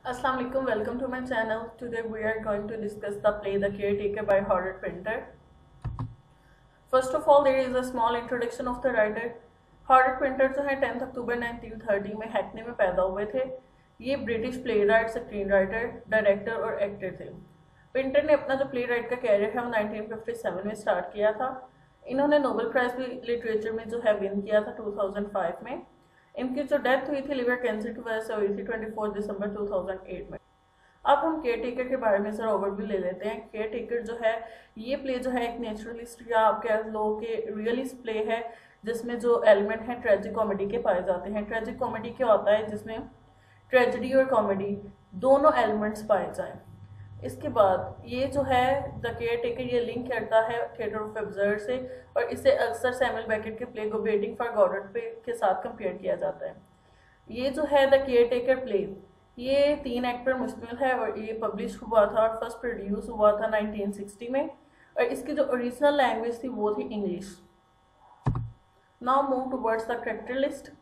Assalamu alaikum, welcome to my channel. Today we are going to discuss the play The Caretaker by Howard Printer. First of all, there is a small introduction of the writer. Howard Printer जो है 10 अक्टूबर 1930 में हैकने में पैदा हुए थे। ये British play right, screen writer, director और actor थे। पिंटर ने अपना जो प्ले राइट का कैरियर है वो 1957 में स्टार्ट किया था। इन्होंने नोबेल प्राइज भी लिटरेचर में जो है विन किया था 2005 में। इनकी जो डेथ हुई थी लिवर कैंसर की वजह से हुई थी 24 दिसंबर 2008 में। अब हम केयर टेकर के बारे में सर ओवरव्यू ले लेते हैं। केयर टेकर जो है ये प्ले जो है एक नेचुरलिस्ट या आप कह लो कि रियलिस्ट प्ले है, जिसमें जो एलिमेंट है ट्रेजिक कॉमेडी के पाए जाते हैं। ट्रेजिक कॉमेडी क्या होता है? जिसमें ट्रेजिडी और कॉमेडी दोनों एलिमेंट्स पाए जाएं। इसके बाद ये जो है द केयर टेकर ये लिंक करता है थिएटर ऑफ एब्सर्ड से, और इसे अक्सर सैमुअल बेकेट के प्ले को वेटिंग फॉर गॉडट पे के साथ कंपेयर किया जाता है। ये जो है द केयर टेकर प्ले ये 3 एक्ट पर मुश्तमिल है और ये पब्लिश हुआ था और फर्स्ट प्रोड्यूस हुआ था 1960 में, और इसकी जो ओरिजिनल लैंग्वेज थी वो थी English. Now move towards the character list.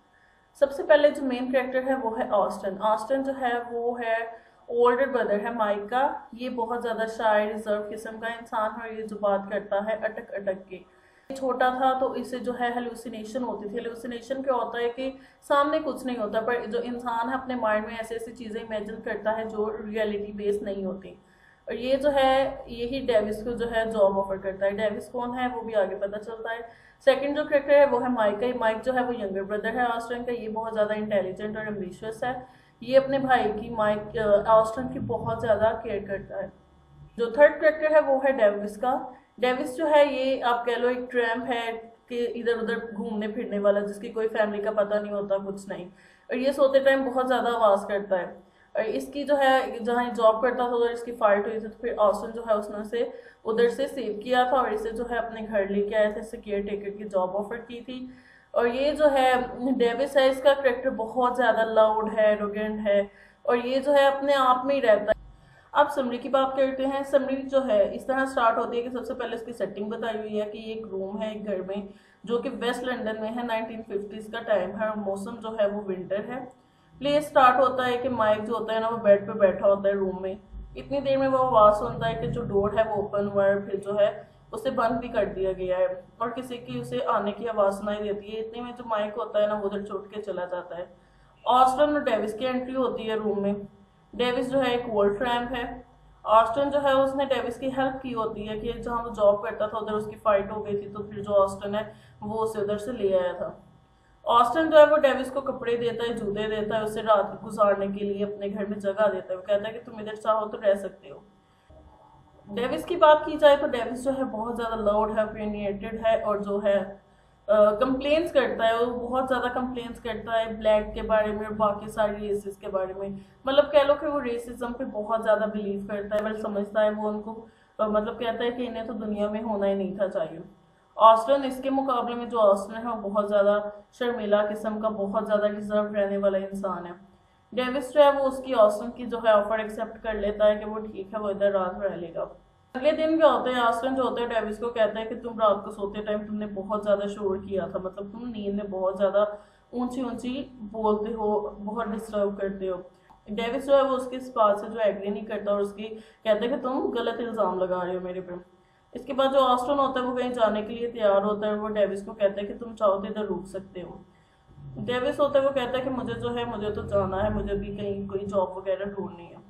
सबसे पहले जो मेन कैरेक्टर है वो है ऑस्टन। ऑस्टन जो है वो है ओल्डर ब्रदर है माइक का। ये बहुत ज़्यादा शाय रिजर्व किस्म का इंसान है और ये जो बात करता है अटक अटक के। छोटा था तो इसे जो है हेलुसिनेशन होती थी। हेलुसिनेशन क्या होता है कि सामने कुछ नहीं होता, पर जो इंसान है अपने माइंड में ऐसी ऐसी चीज़ें इमेजिन करता है जो रियलिटी बेस्ड नहीं होती। और ये जो है यही डेविस को जो है जॉब ऑफर करता है। डेविस कौन है वो भी आगे पता चलता है। सेकंड जो कैरेक्टर है वो है माइक का। माइक जो है वो यंगर ब्रदर है ऑस्टन का। ये बहुत ज़्यादा इंटेलिजेंट और एम्बिशियस है। ये अपने भाई की माइक ऑस्टन की बहुत ज़्यादा केयर करता है। जो थर्ड कैरेक्टर है वो है डेविस का। डेविस जो है ये आप कह लो एक ट्रैम्प है कि इधर उधर घूमने फिरने वाला, जिसकी कोई फैमिली का पता नहीं होता, कुछ नहीं। और ये सोते टाइम बहुत ज़्यादा आवाज़ करता है। और इसकी जो है जहाँ जॉब करता था उधर इसकी फाइट हुई थी, तो फिर ऑस्टन जो है उसने उसे उधर से सेव किया था और इसे जो है अपने घर लेके आया था। इसे केयर टेकर की जॉब ऑफर की थी। और ये जो है डेविस है, इसका कैरेक्टर बहुत ज़्यादा लाउड है, एरोगेंट है, और ये जो है अपने आप में ही रहता है। अब समरी की बात करते हैं। समरी जो है इस तरह स्टार्ट होती है कि सबसे पहले इसकी सेटिंग बताई हुई है कि ये एक रूम है एक घर में, जो कि वेस्ट लंदन में है। 1950s का टाइम है और मौसम जो है वो विंटर है। प्ले स्टार्ट होता है कि माइक जो होता है ना वो बेड पे बैठा होता है रूम में। इतनी देर में वो आवाज़ सुनता है कि जो डोर है वो ओपन हुआ है, फिर जो है उसे बंद भी कर दिया गया है और किसी की उसे आने की आवाज़ सुनाई देती है। इतने में जो माइक होता है ना वो उधर छूट के चला जाता है। ऑस्टन और डेविस की एंट्री होती है रूम में। डेविस जो है एक वोल्ट ट्रैम्प है। ऑस्टन जो है उसने डेविस की हेल्प की होती है कि जहाँ वो जॉब करता था उधर उसकी फाइट हो गई थी, तो फिर जो ऑस्टन है वो उसे उधर से ले आया था। ऑस्टन जो है वो डेविस को कपड़े देता है, जूते देता है, उसे रात गुजारने के लिए अपने घर में जगह देता है। वो कहता है कि तुम इधर चाहो तो रह सकते हो। डेविस की बात की जाए तो डेविस जो है बहुत ज़्यादा लाउड है, ओपिनियटेड है, और जो है कंप्लेंट्स करता है। वो बहुत ज़्यादा कंप्लेंट्स करता है ब्लैक के बारे में और बाकी सारी रेसेस के बारे में। मतलब कह लो कि वो रेसिज्म पे बहुत ज़्यादा बिलीव करता है, बट समझता है वो उनको मतलब कहता है कि इन्हें तो दुनिया में होना ही नहीं था चाहिए। ऑस्टन इसके मुकाबले में जो ऑस्टन है वो बहुत ज़्यादा शर्मिला किस्म का, बहुत ज़्यादा रिजर्व रहने वाला इंसान है। डेविस जो है वो उसकी ऑस्टन की जो है ऑफर एक्सेप्ट कर लेता है कि वो ठीक है, वो इधर रात रह लेगा। अगले दिन क्या होता है, ऑस्टन जो होता है डेविस को कहता है कि तुम रात को सोते टाइम तुमने बहुत ज़्यादा शोर किया था, मतलब तुम नींद में बहुत ज़्यादा ऊंची ऊंची बोलते हो, बहुत डिस्टर्ब करते हो। डेविस जो है वो उसकी इस बात से जो एग्री नहीं करता और उसकी कहता है कि तुम गलत इल्ज़ाम लगा रहे हो मेरे पे। इसके बाद जो ऑस्टन होता है वो कहीं जाने के लिए तैयार होता है। वो डेविस को कहता है कि तुम चाहो तो इधर रुक सकते हो। डेविस होता है वो कहता है कि मुझे जो है मुझे तो जाना है, मुझे भी कहीं कोई जॉब वगैरह ढूंढनी है।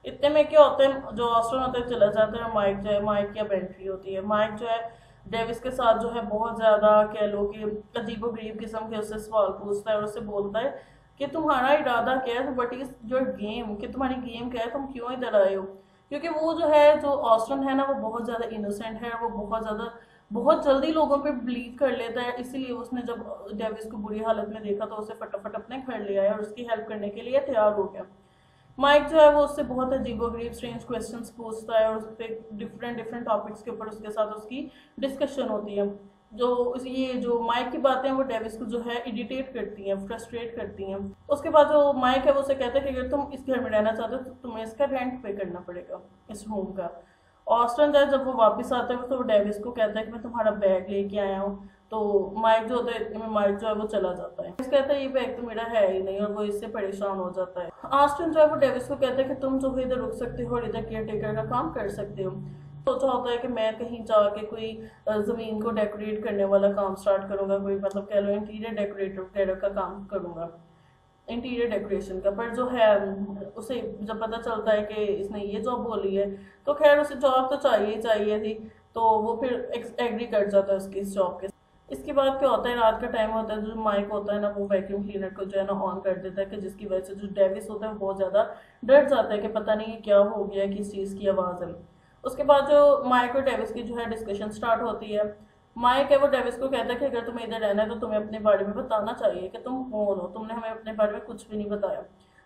इतने में क्या होता है, जो ऑस्टन होता है चला जाता है। माइक जो है, माइक की अब एंट्री होती है। माइक जो है डेविस के साथ जो है बहुत ज़्यादा कह लो कि अजीब गरीब किस्म के उससे सवाल पूछता है और उससे बोलता है कि तुम्हारा इरादा क्या है, वट इज़ योर गेम, कि तुम्हारी गेम क्या है, तुम क्यों इधर आए हो। क्योंकि वो जो है जो ऑस्टन है ना वो बहुत ज़्यादा इनोसेंट है, वो बहुत ज़्यादा बहुत जल्दी लोगों पे बिलीव कर लेता है। इसीलिए उसने जब डेविस को बुरी हालत में देखा तो उसे फटाफट अपने घर ले आया और उसकी हेल्प करने के लिए तैयार हो गया। माइक जो है वो उससे बहुत अजीबोगरीब स्ट्रेंज क्वेश्चंस पूछता है और उस पर डिफरेंट डिफरेंट टॉपिक्स के ऊपर उसके साथ उसकी डिस्कशन होती है। ये जो माइक की बातें वो डेविस को जो है इरिटेट करती हैं, फ्रस्ट्रेट करती हैं। उसके बाद जो माइक है वो उसे कहता है कि अगर तुम इस घर में रहना चाहते हो तो तुम्हें इसका रेंट पे करना पड़ेगा, इस रूम का। ऑस्टन जो है जब वो वापस आता है तो वो डेविस को कहता है कि मैं तुम्हारा बैग लेके आया हूँ। तो माइक जो होता है इतने में माइक जो है वो चला जाता है। डेविस कहता है ये बैग तो मेरा है ही नहीं, और वो इससे परेशान हो जाता है। ऑस्टिन जो है वो डेविस को कहता है कि तुम जो है इधर रुक सकते हो और इधर केयर टेकर का काम कर सकते हो। सोचा होता है कि मैं कहीं जाके कोई जमीन को डेकोरेट करने वाला काम स्टार्ट करूंगा, कोई मतलब कह लो इंटीरियर डेकोरेटर वगैरह का काम करूंगा, इंटीरियर डेकोरेशन का। पर जो है उसे जब पता चलता है कि इसने ये जॉब बोली है तो खैर उसे जॉब तो चाहिए ही चाहिए थी, तो वो फिर एग्री कर जाता है उसकी इस जॉब के। इसके बाद क्या होता है, रात का टाइम होता है, जो माइक होता है ना वो वैक्यूम क्लीनर को जो है ना ऑन कर देता है, कि जिसकी वजह से जो डेविस होता है बहुत ज्यादा डर जाता है कि पता नहीं ये क्या हो गया, किस चीज की आवाज है। उसके बाद जो माइक और डेविस की जो है डिस्कशन स्टार्ट होती है। माइक है वो डेविस को कहता है कि अगर तुम्हें इधर रहना है तो तुम्हें अपने बारे में बताना चाहिए कि तुम कौन हो, तुमने हमें अपने बारे में कुछ भी नहीं बताया।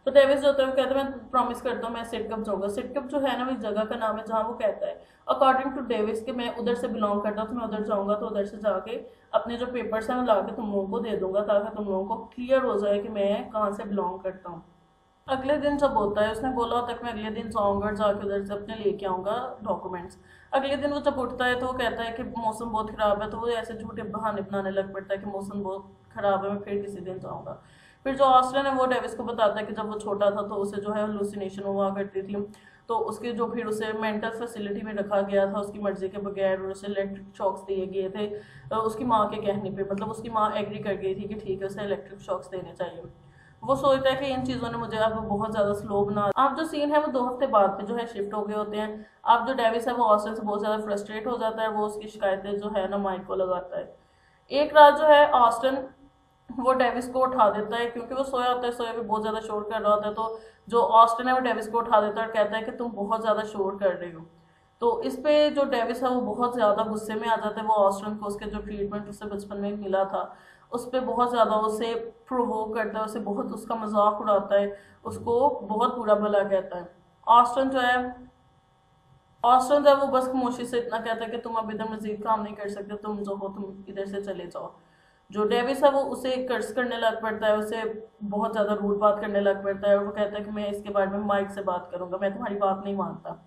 तो डेविस जो होता है वो कहता है मैं प्रॉमिस करता हूँ मैं सिटकप जाऊंगा। सिटकप जो है ना वो जगह का नाम है जहाँ वो कहता है अकॉर्डिंग टू डेविस कि मैं उधर से बिलोंग करता हूँ, तो मैं उधर जाऊंगा तो उधर से जाके अपने जो पेपर्स हैं वो ला के तुम लोगों को दे दूंगा, ताकि तुम लोगों को क्लियर हो जाए कि मैं कहाँ से बिलोंग करता हूँ। अगले दिन जब होता है, उसने बोला होता है कि मैं अगले दिन जाऊंगा और जाके उधर से अपने लेके आऊंगा डॉक्यूमेंट्स। अगले दिन वो जब उठता है तो वो कहता है कि मौसम बहुत खराब है, तो वो ऐसे झूठे बहाने बनाने लग पड़ता है कि मौसम बहुत खराब है, मैं फिर किसी दिन जाऊंगा। फिर जो ऑस्टिन है वो डेविस को बताता है कि जब वो छोटा था तो उसे जो है हेलुसिनेशन हुआ करती थी, तो उसके जो फिर उसे मेंटल फैसिलिटी में रखा गया था उसकी मर्जी के बगैर, और उसे इलेक्ट्रिक शॉक्स दिए गए थे उसकी माँ के कहने पे, मतलब उसकी माँ एग्री कर गई थी कि ठीक है उसे इलेक्ट्रिक शॉक्स देने चाहिए। वो सोचता है कि इन चीजों ने मुझे अब बहुत ज्यादा स्लो बना। अब जो सीन है वो 2 हफ्ते बाद पे जो है शिफ्ट हो गए होते हैं। अब जो डेविस है वो ऑस्टिन से बहुत ज्यादा फ्रस्ट्रेट हो जाता है, वो उसकी शिकायतें जो है ना माइक को लगाता है। एक रात जो है ऑस्टिन वो डेविस को उठा देता है, क्योंकि वो सोया होता है, सोया भी बहुत ज्यादा शोर कर रहा होता है, तो जो ऑस्टिन है वो डेविस को उठा देता है और कहता है कि तुम बहुत ज्यादा शोर कर रहे हो। तो इस पे जो डेविस है वो बहुत ज्यादा गुस्से में आ जाता है। वो ऑस्टिन को उसके जो ट्रीटमेंट उसे बचपन में मिला था उस पर बहुत ज्यादा उसे प्रोवोक करता है, उसे बहुत उसका मजाक उड़ाता है, उसको बहुत बुरा भला कहता है। ऑस्टिन जो है वो बस खामोशी से इतना कहता है कि तुम अब इधर मजीद काम नहीं कर सकते, तुम जो हो तुम इधर से चले जाओ। जो डेविस है वो उसे कर्स करने लग पड़ता है, उसे बहुत ज्यादा रूड बात करने लग पड़ता है, और वो कहता है कि मैं इसके बारे में माइक से बात करूंगा, मैं तुम्हारी बात नहीं मानता।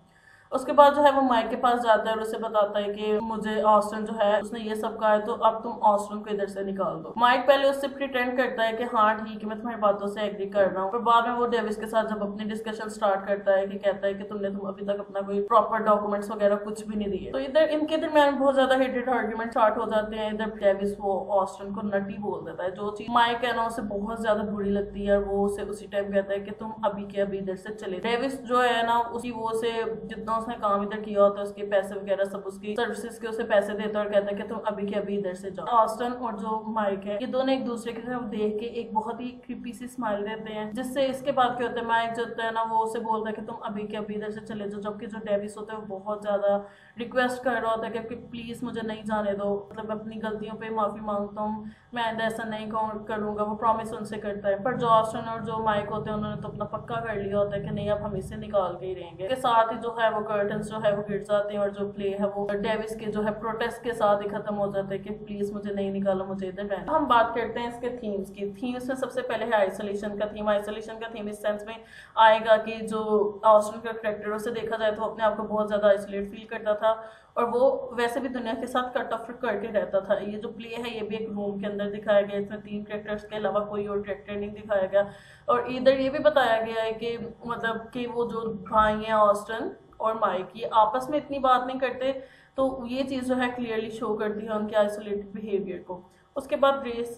उसके बाद जो है वो माइक के पास जाता है और उसे बताता है कि मुझे ऑस्टिन जो है उसने ये सब कहा है, तो अब तुम ऑस्टिन को इधर से निकाल दो। माइक पहले उससे प्रिटेंड करता है कि हाँ ठीक है मैं तुम्हारी बातों से एग्री कर रहा हूँ, पर बाद में वो डेविस के साथ जब अपनी डिस्कशन स्टार्ट करता है कि कहता है कि तुम अभी तक अपना कोई प्रॉपर डॉक्यूमेंट्स वगैरह कुछ भी नहीं दिए, तो इधर इनके दरमियान बहुत ज्यादा हेटेड आर्ग्यूमेंट स्टार्ट हो जाते हैं। इधर डेविस वो ऑस्टिन को नटी बोल देता है, जो चीज माइक है ना उसे बहुत ज्यादा बुरी लगती है, वो उसे उसी टाइम कहता है कि तुम अभी के अभी इधर से चले। डेविस जो है ना उसी वो से जितना उसने काम इधर किया होता है उसके पैसे वगैरह सब उसकी सर्विसेज के उसे पैसे देता है और कहता है कि तुम अभी के अभी इधर से जाओ। ऑस्टिन और जो माइक है ये दोनों एक दूसरे की तरफ देख के एक बहुत ही क्रीपी सी स्माइल देते हैं, जिससे इसके बाद क्या होता है माइक जो होता है ना वो उसे बोलता है कि तुम अभी के अभी इधर से चले जाओ, जबकि जो डेविस होता है वो बहुत ज्यादा रिक्वेस्ट कर रहा होता है कि प्लीज मुझे नहीं जाने दो, मतलब अपनी गलतियों पे माफी मांगता हूँ, मैं ऐसा नहीं करूंगा, वो प्रॉमिस उनसे करता है। पर जो ऑस्टिन और जो माइक होते हैं उन्होंने तो अपना पक्का कर लिया होता है कि नहीं अब हम इसे निकाल के ही रहेंगे। के साथ ही जो है वो कर्टन्स जो है वो गिर जाते हैं और जो प्ले है वो डेविस के जो है प्रोटेस्ट के साथ ही खत्म हो जाता है कि प्लीज मुझे नहीं निकालो, मुझे इधर रहना। हम बात करते हैं इसके थीम्स की। थीम्स में सबसे पहले है आइसोलेशन का थीम। आइसोलेशन का थीम इस सेंस में आएगा कि जो ऑस्टिन का कैरेक्टर उसे देखा जाए तो अपने आप को बहुत ज्यादा आइसोलेट फील करता था और वो वैसे भी दुनिया के साथ कट ऑफ करके रहता था। ये जो प्ले है ये भी एक रूम के अंदर दिखाया गया, इसमें 3 कैरेक्टर्स के अलावा कोई और कैरेक्टर नहीं दिखाया गया। और इधर ये भी बताया गया है कि मतलब कि वो जो भाई हैं ऑस्टिन और माइक ये आपस में इतनी बात नहीं करते, तो ये चीज़ जो है क्लियरली शो करती है उनके आइसोलेटेड बिहेवियर को। उसके बाद रेस,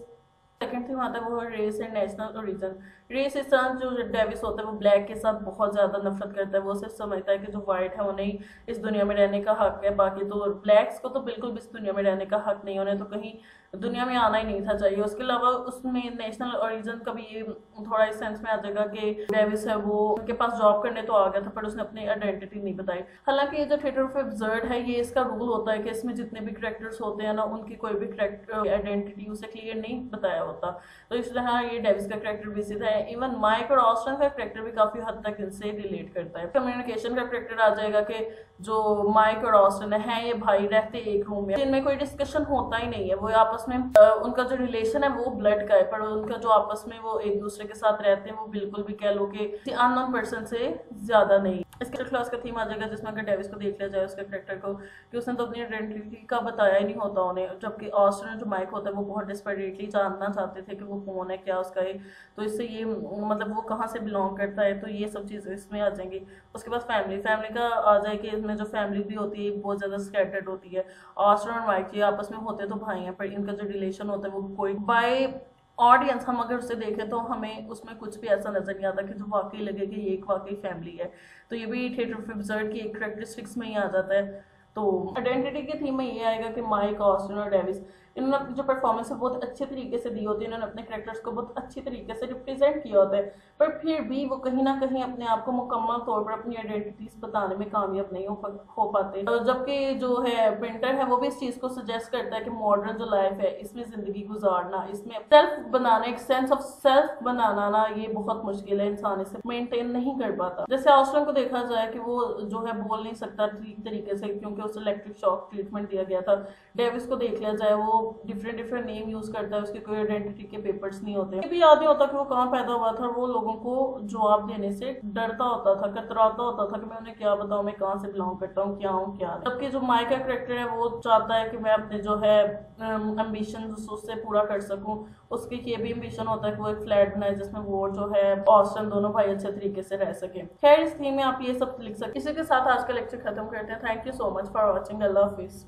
सेकंड थिंग आता है वो race and national origin. Race इस तरह जो डेविस होता है वो ब्लैक के साथ बहुत ज़्यादा नफरत करता है, वो सिर्फ समझता है कि जो वाइट है उन्हें इस दुनिया में रहने का हक है, बाकी तो ब्लैक्स को तो बिल्कुल भी इस दुनिया में रहने का हक नहीं, उन्हें तो कहीं दुनिया में आना ही नहीं था चाहिए। उसके अलावा उसमें नेशनल ओरिजिन का भी ये थोड़ा इस सेंस में आ जाएगा कि डेविस है वो उनके पास जॉब करने तो आ गया था पर उसने अपनी आइडेंटिटी नहीं बताई। हालांकि ये जो थिएटर ऑफ एब्सर्ड है ये इसका रूल होता है कि इसमें जितने भी कैरेक्टर्स होते हैं ना उनकी कोई भी आइडेंटिटी उसे क्लियर नहीं बताया होता, तो इस तरह ये डेविस का कैरेक्टर भी सीधा है। इवन माइक और ऑस्टिन का कैरेक्टर भी काफी हद तक इनसे रिलेट करता है। कम्युनिकेशन का कैरेक्टर आ जाएगा कि जो माइक और ऑस्टिन है ये भाई रहते एक रूम में, इनमें कोई डिस्कशन होता ही नहीं है, वो आपस में उनका जो रिलेशन है वो ब्लड का है, पर उनका जो आपस में वो एक दूसरे के साथ रहते हैं वो बिल्कुल भी कह लो कि अननोन पर्सन से ज्यादा नहीं। इसके क्लास का थीम आ जाएगा जिसमें अगर डेविस को देख लिया जाए उसके करेक्टर को कि उसने तो अपनी आइडेंटिटी का बताया ही नहीं होता उन्हें, जबकि ऑस्टिन जो माइक होता है वो बहुत डिस्परेटली जानना चाहते थे कि वो कौन है, क्या उसका है, तो इससे ये मतलब वो कहाँ से बिलोंग करता है, तो ये सब चीज़ें इसमें आ जाएंगी। उसके बाद फैमिली का आ जाएगी, इसमें जो फैमिली भी होती है बहुत ज़्यादा स्कैटर्ड होती है। ऑस्टिन और माइक ये आपस में होते तो भाई हैं, पर इनका जो रिलेशन होता है वो कोई बाय ऑडियंस हम अगर उसे देखें तो हमें उसमें कुछ भी ऐसा नजर नहीं आता कि जो वाकई लगे कि ये एक वाकई फैमिली है। तो ये भी थिएटर ऑफ एब्सर्ड की एक करेक्टरिस्टिक्स में ही आ जाता है। तो आइडेंटिटी के थीम में ये आएगा कि माइक, ऑस्टिन और डेविस इन्होंने अपनी जो परफॉर्मेंस है बहुत अच्छे तरीके से दी होती है, इन्होंने अपने कैरेक्टर्स को बहुत अच्छी तरीके से रिप्रेजेंट किया होता है, पर फिर भी वो कहीं ना कहीं अपने आप को मुकम्मल तौर पर अपनी आइडेंटिटीज बताने में कामयाब नहीं हो पाते। जबकि जो है पेंटर है वो भी इस चीज को सजेस्ट करता है कि मॉडर्न जो लाइफ है इसमें जिंदगी गुजारना, इसमें सेल्फ बनाना, एक सेंस ऑफ सेल्फ बनाना ना ये बहुत मुश्किल है, इंसान इसे मेंटेन नहीं कर पाता। जैसे ऑस्टिन को देखा जाए कि वो जो है बोल नहीं सकता ठीक तरीके से क्योंकि उसे इलेक्ट्रिक शॉक ट्रीटमेंट दिया गया था। डेविस को देख लिया जाए वो डिफरेंट नेम यूज करता है, उसके कोई आइडेंटिटी के पेपर्स नहीं होते, ये भी याद नहीं होता कि वो कहाँ पैदा हुआ था, वो लोगों को जवाब देने से डरता होता था, कतराता होता था कि मैं उन्हें क्या बताऊं, मैं कहाँ से बिलोंग करता हूँ, क्या हूँ क्या। जबकि जो माइक का कैरेक्टर है वो चाहता है कि मैं अपने जो है एम्बिशन उससे पूरा कर सकूं। उसकी ये भी एम्बिशन होता है कि वो एक फ्लैट बनाए जिसमें वो जो है ऑस्टिन दोनों भाई अच्छे तरीके से रह सके। खैर इस थीम में आप ये सब लिख सकते। इसी के साथ आज का लेक्चर खत्म करते हैं। Thank you so much for watching. Allah Hafiz.